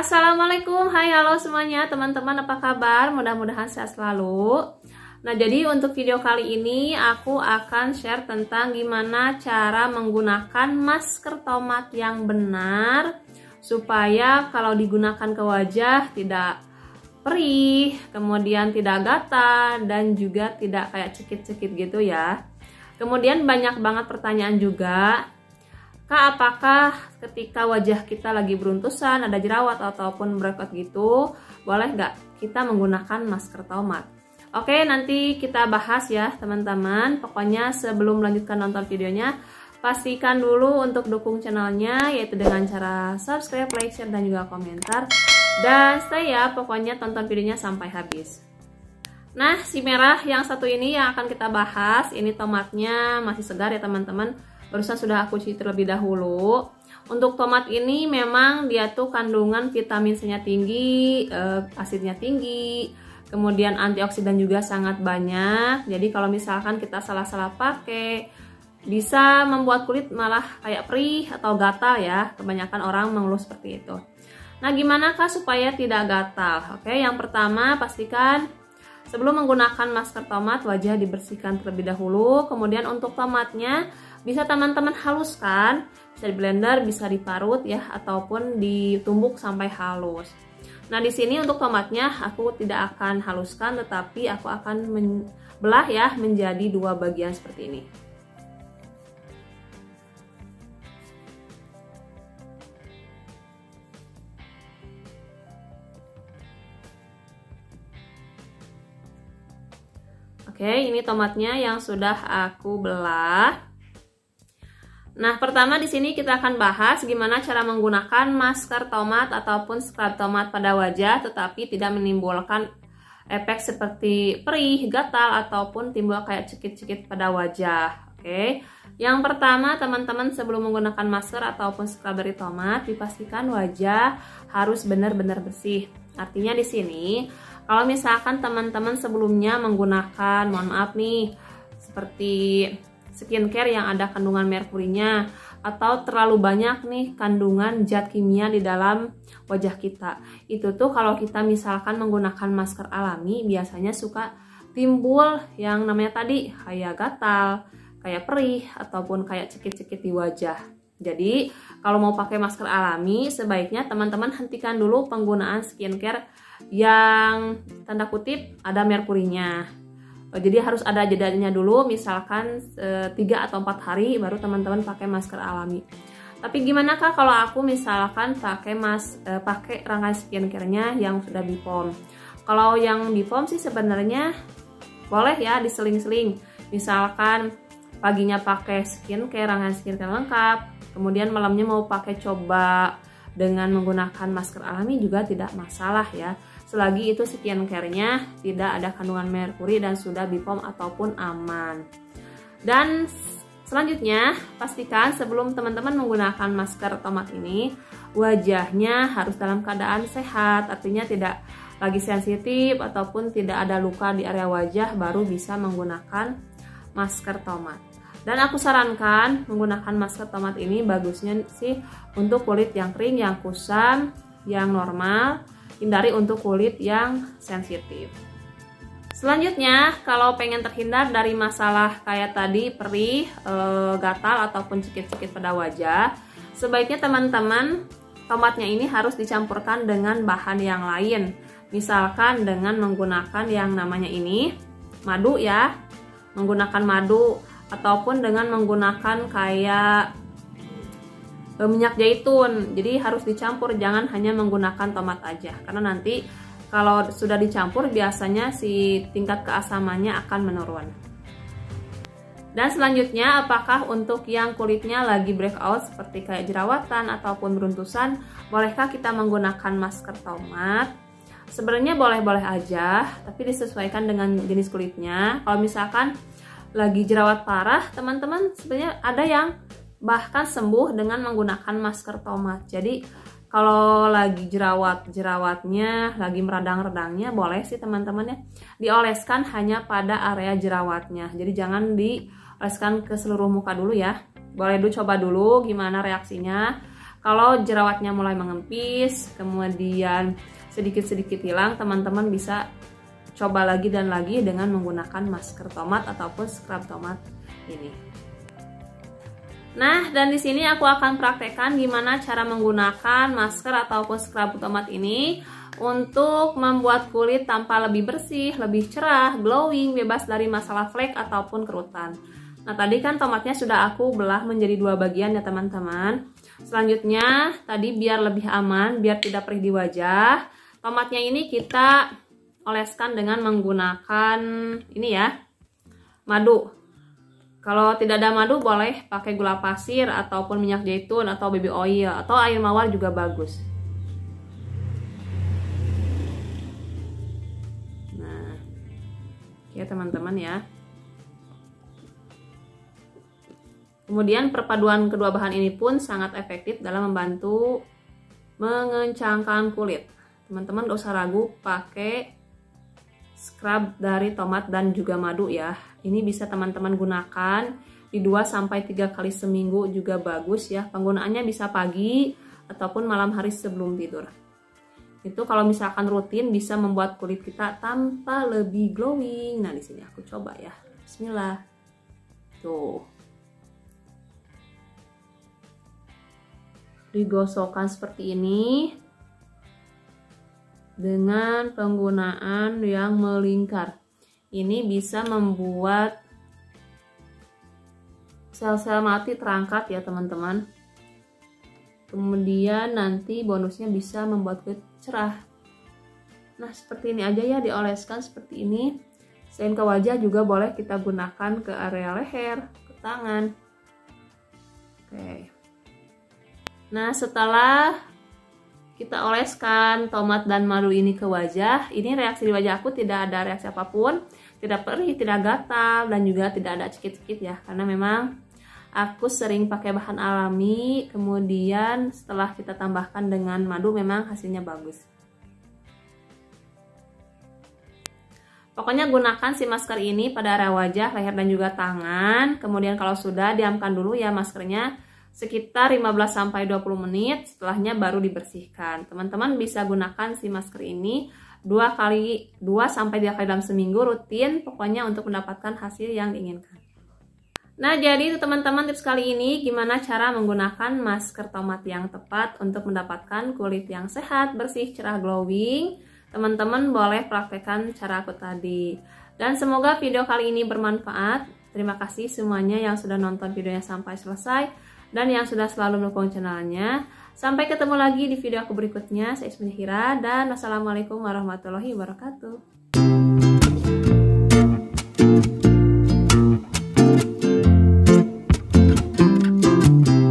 Assalamualaikum, hai halo semuanya teman-teman, apa kabar? Mudah-mudahan sehat selalu. Nah, jadi untuk video kali ini aku akan share tentang gimana cara menggunakan masker tomat yang benar supaya kalau digunakan ke wajah tidak perih, kemudian tidak gatal, dan juga tidak kayak cekit-cekit gitu ya. Kemudian banyak banget pertanyaan juga, Kak, apakah ketika wajah kita lagi beruntusan, ada jerawat ataupun berekot gitu, boleh nggak kita menggunakan masker tomat? Oke, nanti kita bahas ya teman-teman. Pokoknya sebelum melanjutkan nonton videonya, pastikan dulu untuk dukung channelnya, yaitu dengan cara subscribe, like, share, dan juga komentar. Dan stay ya, pokoknya tonton videonya sampai habis. Nah, si merah yang satu ini yang akan kita bahas, ini tomatnya masih segar ya teman-teman. Barusan sudah aku cuci terlebih dahulu. Untuk tomat ini memang dia tuh kandungan vitamin C-nya tinggi, asidnya tinggi, kemudian antioksidan juga sangat banyak. Jadi kalau misalkan kita salah-salah pakai, bisa membuat kulit malah kayak perih atau gatal ya. Kebanyakan orang mengeluh seperti itu. Nah, gimana kah supaya tidak gatal? Oke, yang pertama pastikan sebelum menggunakan masker tomat, wajah dibersihkan terlebih dahulu. Kemudian untuk tomatnya bisa teman-teman haluskan, bisa di blender, bisa diparut ya, ataupun ditumbuk sampai halus. Nah, di sini untuk tomatnya aku tidak akan haluskan, tetapi aku akan membelah ya menjadi dua bagian seperti ini. Oke, ini tomatnya yang sudah aku belah. Nah, pertama di sini kita akan bahas gimana cara menggunakan masker tomat ataupun scrub tomat pada wajah tetapi tidak menimbulkan efek seperti perih, gatal ataupun timbul kayak cekit-cekit pada wajah. Oke. Yang pertama, teman-teman sebelum menggunakan masker ataupun scrub dari tomat, dipastikan wajah harus benar-benar bersih. Artinya di sini, kalau misalkan teman-teman sebelumnya menggunakan, mohon maaf nih, seperti skincare yang ada kandungan merkurinya atau terlalu banyak nih kandungan zat kimia di dalam wajah kita, itu tuh kalau kita misalkan menggunakan masker alami biasanya suka timbul yang namanya tadi kayak gatal, kayak perih ataupun kayak cekit-cekit di wajah. Jadi kalau mau pakai masker alami sebaiknya teman-teman hentikan dulu penggunaan skincare yang tanda kutip ada merkurinya. Jadi harus ada jedanya dulu, misalkan 3 atau 4 hari baru teman-teman pakai masker alami. Tapi gimana kah kalau aku misalkan pakai rangkaian skincare-nya yang sudah Bipom? Kalau yang Bipom sih sebenarnya boleh ya diseling-seling. Misalkan paginya pakai skincare, rangkaian skincare lengkap, kemudian malamnya mau pakai coba dengan menggunakan masker alami juga tidak masalah ya. Selagi itu skincare-nya tidak ada kandungan merkuri dan sudah Bipom ataupun aman. Dan selanjutnya, pastikan sebelum teman-teman menggunakan masker tomat ini, wajahnya harus dalam keadaan sehat. Artinya tidak lagi sensitif ataupun tidak ada luka di area wajah, baru bisa menggunakan masker tomat. Dan aku sarankan menggunakan masker tomat ini bagusnya sih untuk kulit yang kering, yang kusam, yang normal. Hindari untuk kulit yang sensitif. Selanjutnya, kalau pengen terhindar dari masalah kayak tadi perih, gatal ataupun cekit-cekit pada wajah, sebaiknya teman-teman tomatnya ini harus dicampurkan dengan bahan yang lain. Misalkan dengan menggunakan yang namanya ini madu ya, menggunakan madu ataupun dengan menggunakan kayak minyak zaitun. Jadi harus dicampur, jangan hanya menggunakan tomat aja, karena nanti kalau sudah dicampur biasanya si tingkat keasamannya akan menurun. Dan selanjutnya, apakah untuk yang kulitnya lagi breakout seperti kayak jerawatan ataupun beruntusan, bolehkah kita menggunakan masker tomat? Sebenarnya boleh-boleh aja, tapi disesuaikan dengan jenis kulitnya. Kalau misalkan lagi jerawat parah, teman-teman sebenarnya ada yang bahkan sembuh dengan menggunakan masker tomat. Jadi kalau lagi jerawatnya lagi meradang-radangnya, boleh sih teman-teman ya dioleskan hanya pada area jerawatnya. Jadi jangan dioleskan ke seluruh muka dulu ya. Boleh dulu coba dulu gimana reaksinya. Kalau jerawatnya mulai mengempis, kemudian sedikit-sedikit hilang, teman-teman bisa coba lagi dan lagi dengan menggunakan masker tomat ataupun scrub tomat ini. Nah, dan di sini aku akan praktekkan gimana cara menggunakan masker ataupun scrub tomat ini untuk membuat kulit tampak lebih bersih, lebih cerah, glowing, bebas dari masalah flek ataupun kerutan. Nah, tadi kan tomatnya sudah aku belah menjadi 2 bagian ya teman-teman. Selanjutnya, tadi biar lebih aman, biar tidak perih di wajah, tomatnya ini kita oleskan dengan menggunakan ini ya, madu. Kalau tidak ada madu boleh pakai gula pasir ataupun minyak zaitun atau baby oil atau air mawar juga bagus. Nah, ya teman-teman ya. Kemudian perpaduan kedua bahan ini pun sangat efektif dalam membantu mengencangkan kulit. Teman-teman gak usah ragu pakai scrub dari tomat dan juga madu ya. Ini bisa teman-teman gunakan di 2-3 kali seminggu juga bagus ya. Penggunaannya bisa pagi ataupun malam hari sebelum tidur. Itu kalau misalkan rutin bisa membuat kulit kita tampak lebih glowing. Nah, di sini aku coba ya. Bismillah. Tuh. Digosokkan seperti ini dengan penggunaan yang melingkar. Ini bisa membuat sel-sel mati terangkat ya teman-teman. Kemudian nanti bonusnya bisa membuat kulit cerah. Nah, seperti ini aja ya, dioleskan seperti ini. Selain ke wajah juga boleh kita gunakan ke area leher, ke tangan. Oke. Nah, setelah kita oleskan tomat dan madu ini ke wajah, ini reaksi di wajah aku tidak ada reaksi apapun, tidak perih, tidak gatal, dan juga tidak ada cekit-cekit ya, karena memang aku sering pakai bahan alami, kemudian setelah kita tambahkan dengan madu memang hasilnya bagus. Pokoknya gunakan si masker ini pada area wajah, leher, dan juga tangan. Kemudian kalau sudah, diamkan dulu ya maskernya sekitar 15-20 menit, setelahnya baru dibersihkan. Teman-teman bisa gunakan si masker ini 2-3 kali dalam seminggu rutin, pokoknya untuk mendapatkan hasil yang diinginkan. Nah, jadi itu teman-teman tips kali ini gimana cara menggunakan masker tomat yang tepat untuk mendapatkan kulit yang sehat, bersih, cerah, glowing. Teman-teman boleh praktekkan cara aku tadi. Dan semoga video kali ini bermanfaat. Terima kasih semuanya yang sudah nonton videonya sampai selesai dan yang sudah selalu mendukung channelnya. Sampai ketemu lagi di video aku berikutnya. Saya Ismi Hira dan wassalamualaikum warahmatullahi wabarakatuh.